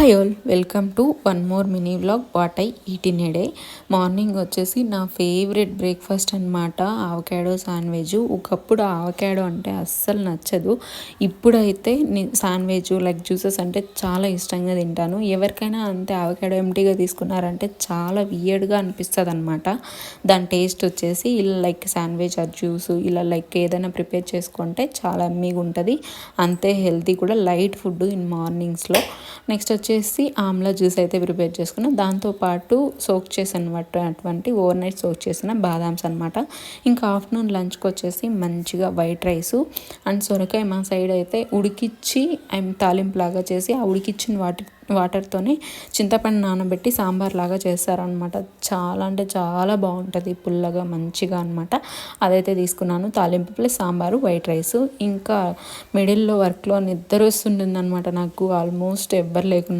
Hi all, welcome to one more mini vlog what I eat in a day. Morning వచ్చేసి నా favourite breakfast అనమాట avocado sandwich. ఒకప్పుడు avocado అంటే అస్సలు నచ్చదు, ఇప్పుడైతే శాండ్విచ్ లైక్ జ్యూసెస్ అంటే చాలా ఇష్టంగా తింటాను. ఎవరికైనా అంతే, ఆవకాడో ఎంటీగా తీసుకున్నారంటే చాలా వియర్డ్గా అనిపిస్తుంది అనమాట. దాని టేస్ట్ వచ్చేసి ఇలా లైక్ శాండ్విచ్ ఆ జ్యూస్ ఇలా లైక్ ఏదైనా ప్రిపేర్ చేసుకుంటే చాలా అమ్మీగా ఉంటుంది. అంతే హెల్తీ కూడా, లైట్ ఫుడ్ ఇన్ మార్నింగ్స్లో. నెక్స్ట్ వచ్చేసి ఆమ్లా జ్యూస్ అయితే ప్రిపేర్ చేసుకున్నాను. దాంతోపాటు సోక్ చేసిన అటువంటి ఓవర్ నైట్ సోక్ చేసిన బాదామ్స్ అనమాట. ఇంకా ఆఫ్టర్నూన్ లంచ్కి వచ్చేసి మంచిగా వైట్ రైసు అండ్ సొరకాయ మా సైడ్ అయితే ఉడికిచ్చి తాలింపు లాగా చేసి ఆ ఉడికిచ్చిన వాటర్తోనే చింతపండు నానబెట్టి సాంబార్ లాగా చేస్తారనమాట. చాలా అంటే చాలా బాగుంటుంది, పుల్లగా మంచిగా అనమాట. అదైతే తీసుకున్నాను, తాలింపు ప్లస్ సాంబారు వైట్ రైస్. ఇంకా మిడిల్లో వర్క్లో నిద్ర వస్తుంటుంది అనమాట నాకు, ఆల్మోస్ట్ ఎవ్వరు లేకుండా.